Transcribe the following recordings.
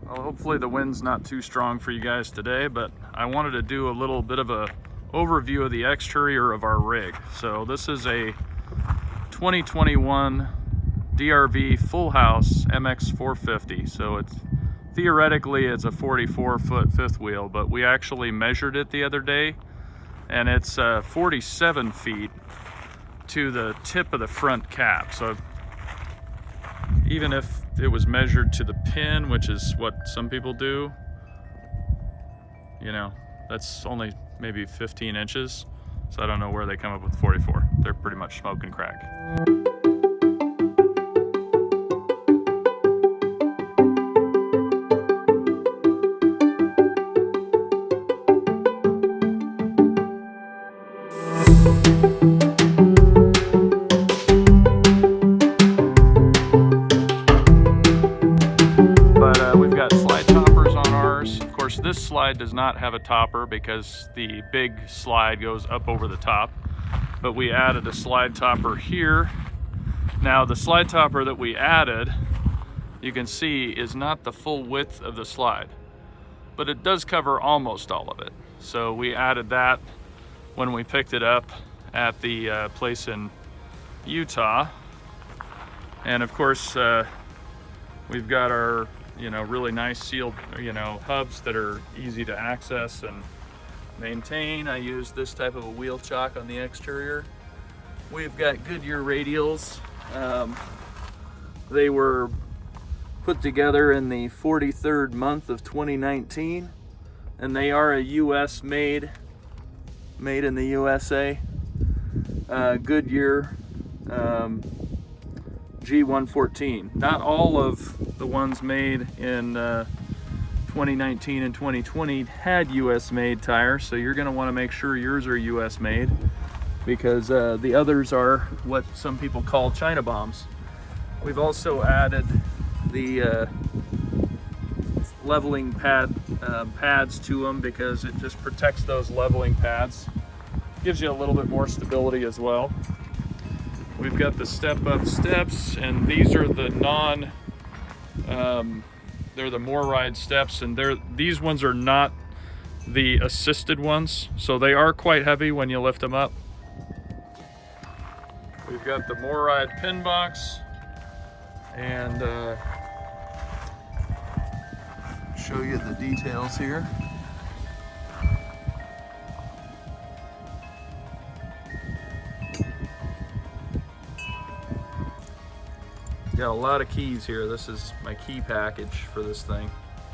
Well, hopefully the wind's not too strong for you guys today, but I wanted to do a little bit of a overview of the exterior of our rig. So this is a 2021 DRV full house MX450. So theoretically it's a 44-foot fifth wheel, but we actually measured it the other day, and it's 47 feet to the tip of the front cap. So even if it was measured to the pin, which is what some people do, you know, that's only maybe 15 inches. So I don't know where they come up with 44. They're pretty much smoke and crack. This slide does not have a topper because the big slide goes up over the top, but we added a slide topper here. Now the slide topper that we added, you can see, is not the full width of the slide, but it does cover almost all of it. So we added that when we picked it up at the place in Utah. And of course, we've got our really nice sealed, hubs that are easy to access and maintain. I use this type of a wheel chock on the exterior. We've got Goodyear radials. They were put together in the 43rd month of 2019, and they are a US made in the USA. Goodyear G114. Not all of the ones made in 2019 and 2020 had US made tires, so you're going to want to make sure yours are US made, because the others are what some people call China bombs. We've also added the leveling pads to them because it just protects those leveling pads. Gives you a little bit more stability as well. We've got the step-up steps, and these are the they're the MORride steps, and these ones are not the assisted ones, so they are quite heavy when you lift them up. We've got the MORride pin box, and show you the details here. Got a lot of keys here. This is my key package for this thing.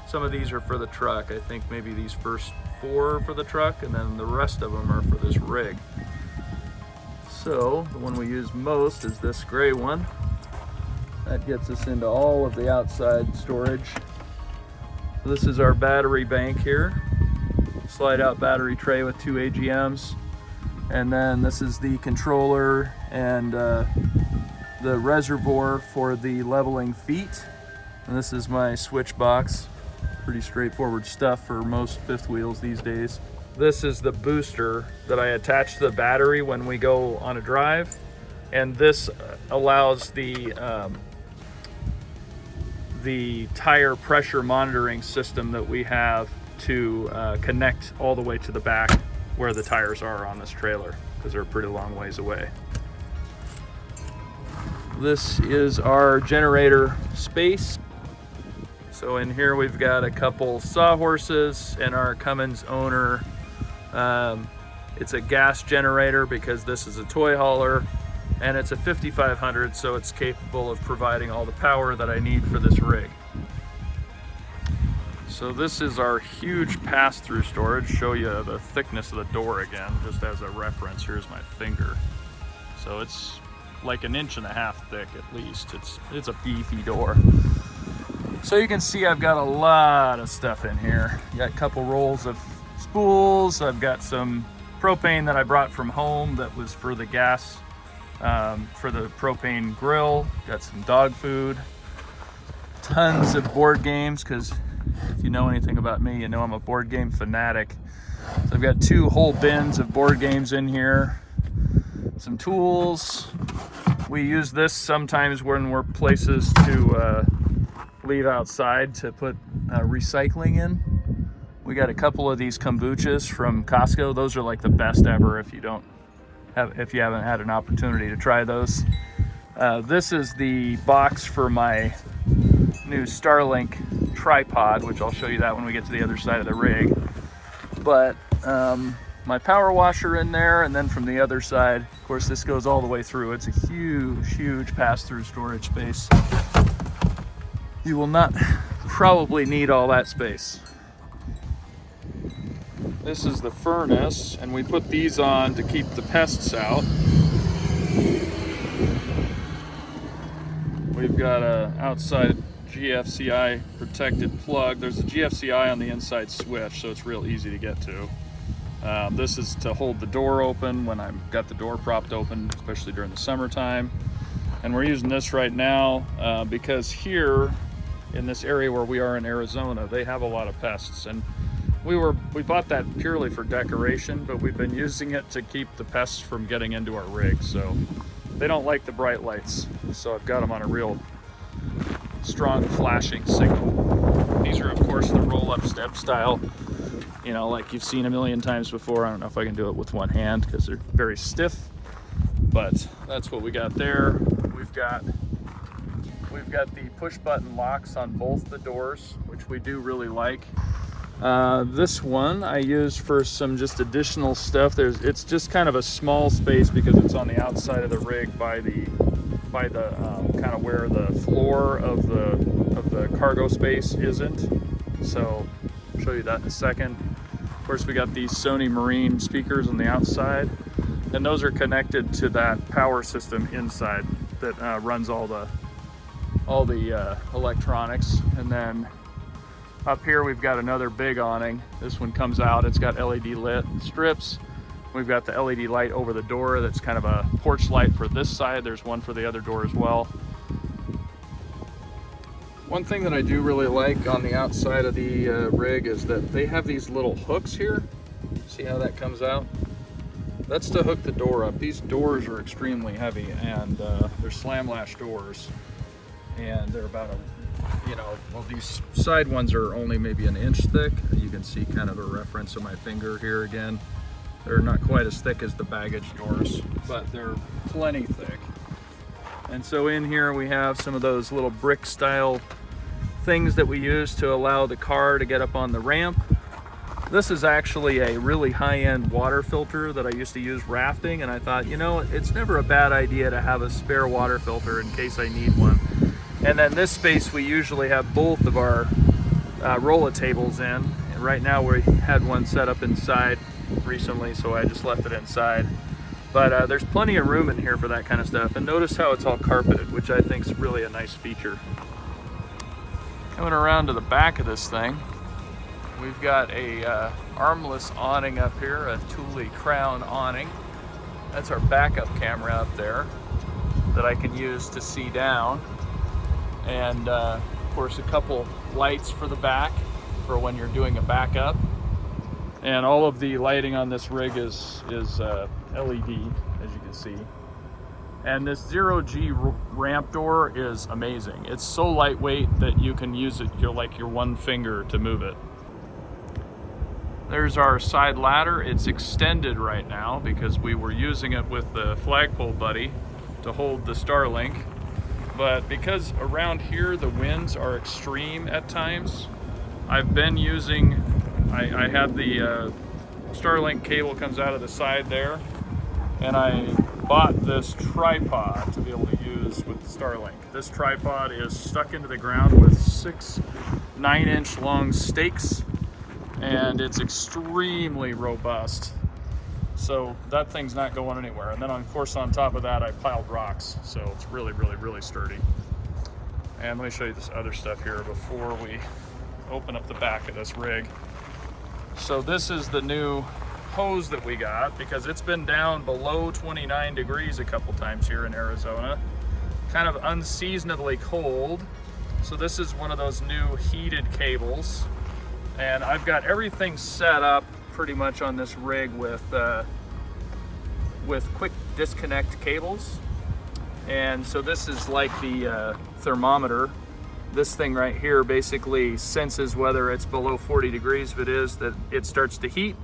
Some of these are for the truck. I think maybe these first 4 are for the truck, and then the rest of them are for this rig. So the one we use most is this gray one. That gets us into all of the outside storage. This is our battery bank here. Slide out battery tray with 2 AGMs. And then this is the controller and the reservoir for the leveling feet. And this is my switch box. Pretty straightforward stuff for most fifth wheels these days. This is the booster that I attach to the battery when we go on a drive. And this allows the tire pressure monitoring system that we have to connect all the way to the back where the tires are on this trailer, because they're a pretty long ways away. This is our generator space. So in here we've got a couple sawhorses and our Cummins owner. It's a gas generator because this is a toy hauler, and it's a 5500, so it's capable of providing all the power that I need for this rig. So this is our huge pass-through storage. Show you the thickness of the door again, just as a reference. Here's my finger. So it's like 1.5 inches thick at least. It's a beefy door. So you can see I've got a lot of stuff in here. Got a couple rolls of spools. I've got some propane that I brought from home that was for the gas, for the propane grill. Got some dog food. Tons of board games, because if you know anything about me, you know I'm a board game fanatic. So I've got 2 whole bins of board games in here. Some tools. We use this sometimes when we're places to leave outside to put recycling in. We got a couple of these kombuchas from Costco. Those are like the best ever if you haven't had an opportunity to try those. This is the box for my new Starlink tripod, which I'll show you that when we get to the other side of the rig. But my power washer in there, and then from the other side, of course, this goes all the way through. It's a huge pass-through storage space. You will not probably need all that space. This is the furnace, and we put these on to keep the pests out. We've got a outside GFCI protected plug. There's a GFCI on the inside switch, so it's real easy to get to. This is to hold the door open when I've got the door propped open, especially during the summertime. And we're using this right now because here in this area where we are in Arizona, they have a lot of pests. And we bought that purely for decoration, but we've been using it to keep the pests from getting into our rig. So they don't like the bright lights. So I've got them on a real strong flashing signal. These are of course the roll-up step style, you know, like you've seen a million times before. I don't know if I can do it with one hand because they're very stiff, but that's what we got there. We've got the push button locks on both the doors, which we do really like. This one I use for some just additional stuff. It's just kind of a small space because it's on the outside of the rig by the kind of where the floor of the cargo space isn't. So I'll show you that in a second. Of course, we got these Sony Marine speakers on the outside, and those are connected to that power system inside that runs all the electronics. And then up here we've got another big awning. This one comes out, it's got LED lit strips. We've got the LED light over the door that's kind of a porch light for this side. There's one for the other door as well. One thing that I do really like on the outside of the rig is that they have these little hooks here. See how that comes out? That's to hook the door up. These doors are extremely heavy, and they're slam latch doors. And they're about well, these side ones are only maybe an inch thick. You can see kind of a reference of my finger here again. They're not quite as thick as the baggage doors, but they're plenty thick. And so in here we have some of those little brick style things that we use to allow the car to get up on the ramp. This is actually a really high-end water filter that I used to use rafting, and I thought, you know, it's never a bad idea to have a spare water filter in case I need one. And then this space we usually have both of our rolla tables in. And right now we had one set up inside recently, so I just left it inside. But there's plenty of room in here for that kind of stuff. And notice how it's all carpeted, which I think is really a nice feature. Coming around to the back of this thing, we've got a armless awning up here, a Thule crown awning. That's our backup camera up there that I can use to see down. And of course a couple lights for the back for when you're doing a backup. And all of the lighting on this rig is LED, as you can see. And this 0G ramp door is amazing. It's so lightweight that you can use it like your one finger to move it. There's our side ladder. It's extended right now because we were using it with the flagpole buddy to hold the Starlink. But because around here the winds are extreme at times, I've been using, I had the Starlink cable comes out of the side there, and I bought this tripod to be able to use with the Starlink. This tripod is stuck into the ground with 6 9-inch long stakes, and it's extremely robust. So that thing's not going anywhere. And then of course on top of that I piled rocks, so it's really sturdy. And let me show you this other stuff here before we open up the back of this rig. So this is the new hose that we got because it's been down below 29 degrees a couple times here in Arizona. Kind of unseasonably cold. So this is one of those new heated cables. And I've got everything set up pretty much on this rig with quick disconnect cables. And so this is like the thermometer this thing right here basically senses whether it's below 40 degrees. If it is, that it starts to heat.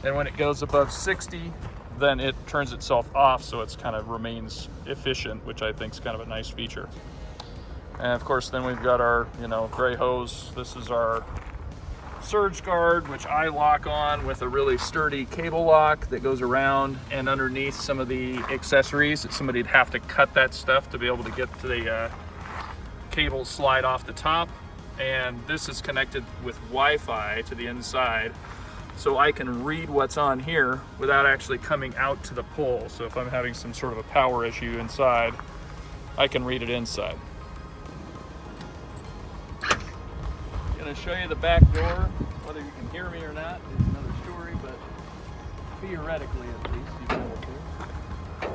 And when it goes above 60, then it turns itself off, so it's kind of remains efficient, which I think is kind of a nice feature. And of course, then we've got our, gray hose. This is our surge guard, which I lock on with a really sturdy cable lock that goes around and underneath some of the accessories. Somebody'd have to cut that stuff to be able to get to the cable slide off the top. And this is connected with Wi-Fi to the inside, so I can read what's on here without actually coming out to the pole. So if I'm having some sort of a power issue inside, I can read it inside. I'm gonna show you the back door. Whether you can hear me or not is another story, but theoretically at least you can hear.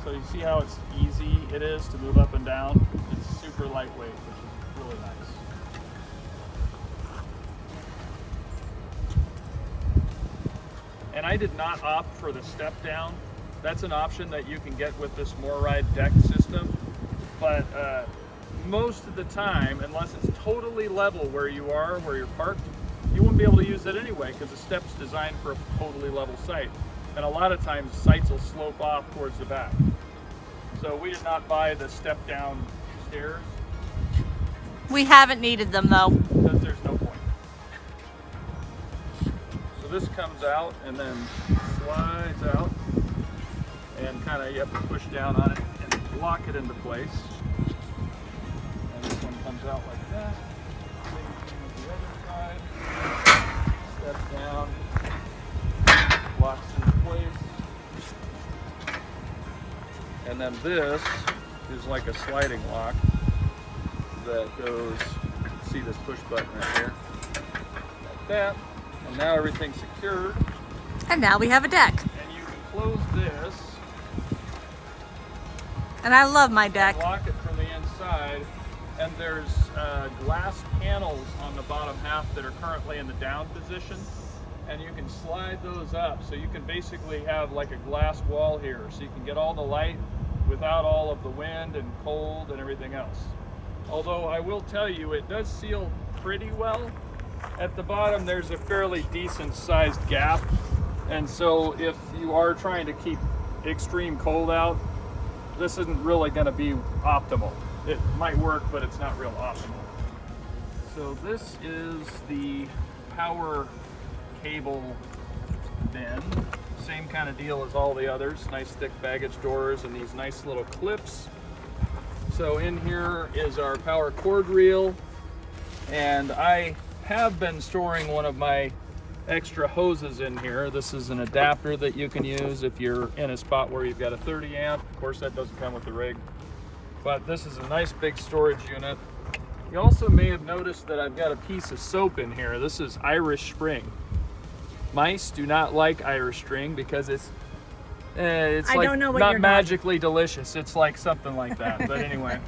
So you see how it's easy it is to move up and down? It's super lightweight, which is really nice. And I did not opt for the step down. That's an option that you can get with this MoreRide deck system, but most of the time, unless it's totally level where you are, where you're parked, you wouldn't be able to use it anyway because the step's designed for a totally level site. And a lot of times sites will slope off towards the back. So we did not buy the step down stairs. We haven't needed them though. Because there's no point. So this comes out and then slides out, and kind of you have to push down on it and lock it into place. This one comes out like that. Same thing with the other side. Step down, locks into place. And then this is like a sliding lock that goes, you can see this push button right here, like that. And now everything's secured. And now we have a deck. And you can close this. And I love my deck. Lock it from the inside. And there's glass panels on the bottom half that are currently in the down position, and you can slide those up, so you can basically have like a glass wall here, so you can get all the light without all of the wind and cold and everything else. Although I will tell you, it does seal pretty well. At the bottom there's a fairly decent sized gap, and so if you are trying to keep extreme cold out, this isn't really going to be optimal. It might work, but it's not real optimal. So this is the power cable bin. Same kind of deal as all the others. Nice thick baggage doors and these nice little clips. So in here is our power cord reel. And I have been storing one of my extra hoses in here. This is an adapter that you can use if you're in a spot where you've got a 30 amp. Of course, that doesn't come with the rig. But this is a nice big storage unit. You also may have noticed that I've got a piece of soap in here. This is Irish Spring. Mice do not like Irish Spring because it's like not magically delicious. It's like something like that. But anyway,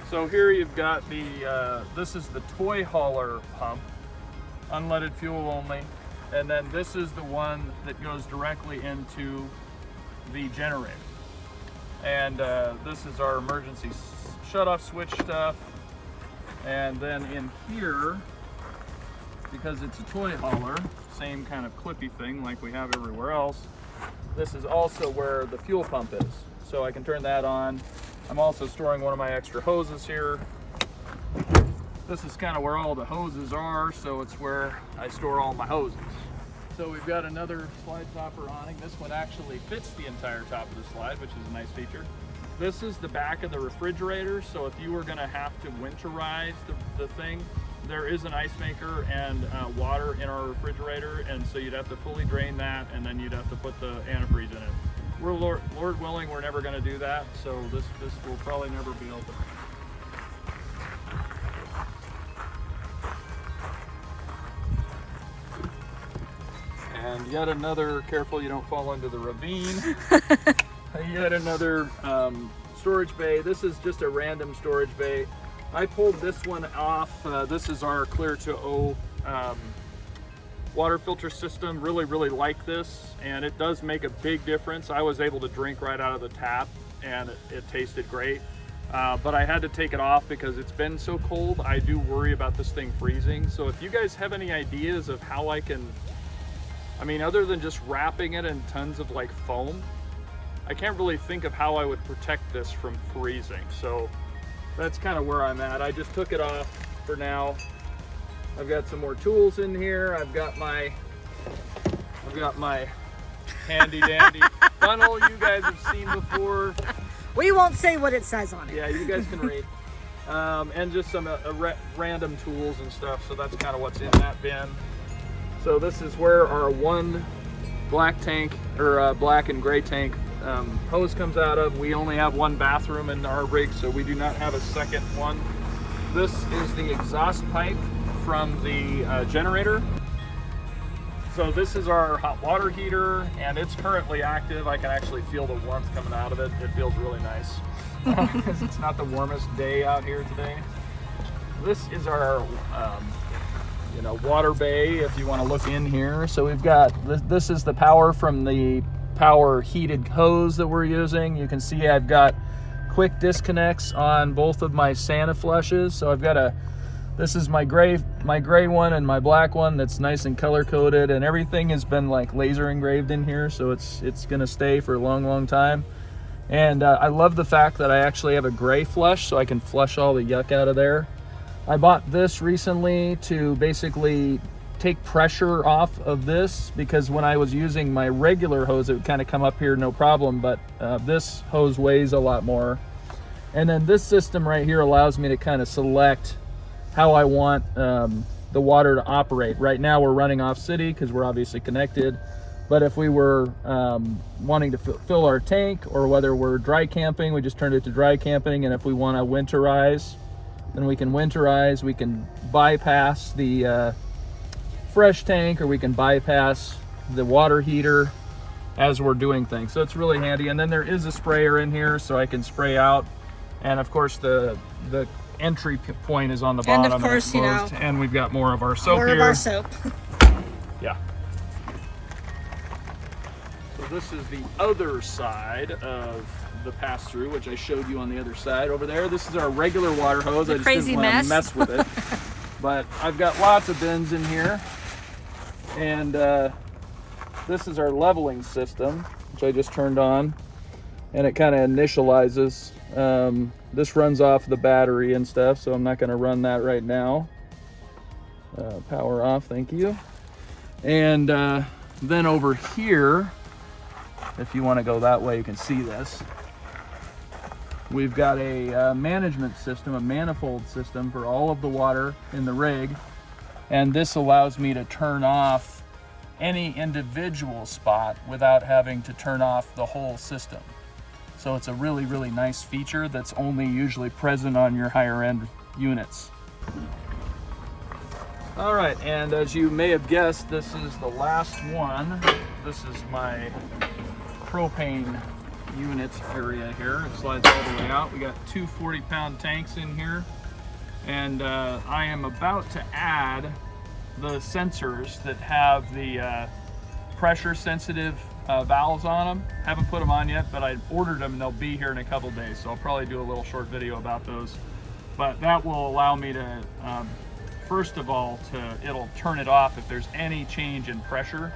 so here you've got the, this is the toy hauler pump, unleaded fuel only. And then this is the one that goes directly into the generator. And this is our emergency shut-off switch stuff. And then in here, because it's a toy hauler, same kind of clippy thing like we have everywhere else, this is also where the fuel pump is. So I can turn that on. I'm also storing one of my extra hoses here. This is kind of where all the hoses are, so it's where I store all my hoses. So we've got another slide topper awning. This one actually fits the entire top of the slide, which is a nice feature. This is the back of the refrigerator, so if you were going to have to winterize the thing, there is an ice maker and water in our refrigerator, and so you'd have to fully drain that, and then you'd have to put the antifreeze in it. We're Lord willing, we're never going to do that, so this will probably never be open. And yet another, careful you don't fall into the ravine. Yet another storage bay. This is just a random storage bay. I pulled this one off. This is our Clear to O water filter system. Really like this, and it does make a big difference. I was able to drink right out of the tap, and it tasted great. but I had to take it off because it's been so cold. I do worry about this thing freezing. So if you guys have any ideas of how I can, I mean, other than just wrapping it in tons of like foam, I can't really think of how I would protect this from freezing. So that's kind of where I'm at. I just took it off for now. I've got some more tools in here. I've got my handy dandy funnel you guys have seen before. We won't say what it says on it. Yeah, you guys can read. And just some random tools and stuff. So that's kind of what's in that bin. So this is where our one black tank, or black and gray tank hose comes out of. We only have one bathroom in our rig, so we do not have a second one. This is the exhaust pipe from the generator. So this is our hot water heater, and it's currently active. I can actually feel the warmth coming out of it. It feels really nice because it's not the warmest day out here today. This is our water bay, if you want to look in here. So we've got this is the power from the power heated hose that we're using. You can see I've got quick disconnects on both of my Santa flushes. So I've got this is my gray one and my black one that's nice and color coded, and everything has been like laser engraved in here, so it's gonna stay for a long time. And I love the fact that I actually have a gray flush, so I can flush all the yuck out of there. I bought this recently to basically take pressure off of this, because when I was using my regular hose it would kind of come up here no problem, but this hose weighs a lot more. And then this system right here allows me to kind of select how I want the water to operate. Right now we're running off city because we're obviously connected, but if we were wanting to fill our tank, or whether we're dry camping, we just turned it to dry camping. And if we want to winterize, then we can winterize. We can bypass the fresh tank, or we can bypass the water heater as we're doing things. So it's really handy. And then there is a sprayer in here, so I can spray out. And of course the entry point is on the bottom, and of course, and we've got more of our soap more here. of our soap. Yeah. So this is the other side of the pass-through, which I showed you on the other side over there. This is our regular water hose. I just crazy didn't want to mess. mess with it. But I've got lots of bins in here, and this is our leveling system, which I just turned on, and it kind of initializes. This runs off the battery and stuff, so I'm not going to run that right now. Power off, thank you. And then over here, if you want to go that way, you can see this. We've got a management system, a manifold system for all of the water in the rig, and this allows me to turn off any individual spot without having to turn off the whole system. So it's a really nice feature that's only usually present on your higher end units. All right, and as you may have guessed, this is the last one. This is my propane units area here. It slides all the way out. We got two 40-pound tanks in here, and I am about to add the sensors that have the pressure sensitive valves on them. Haven't put them on yet, but I ordered them and they'll be here in a couple days, so I'll probably do a little short video about those. But that will allow me to first of all, it'll turn it off if there's any change in pressure.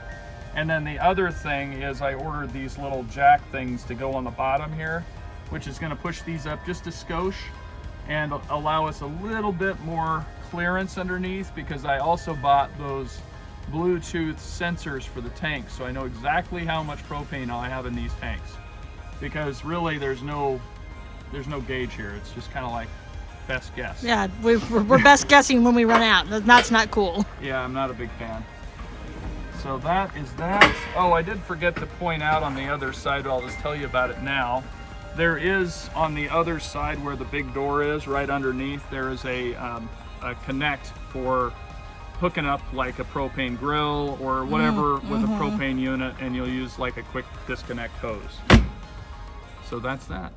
And then the other thing is I ordered these little jack things to go on the bottom here, which is going to push these up just a skosh and allow us a little bit more clearance underneath, because I also bought those Bluetooth sensors for the tank, so I know exactly how much propane I have in these tanks, because really there's no gauge here. It's just kind of like best guess. Yeah, we're best guessing when we run out. That's not cool. Yeah, I'm not a big fan. So that is that. Oh, I did forget to point out on the other side, I'll just tell you about it now. There is, on the other side where the big door is, right underneath, there is a connect for hooking up like a propane grill or whatever with a propane unit, and you'll use like a quick disconnect hose. So that's that.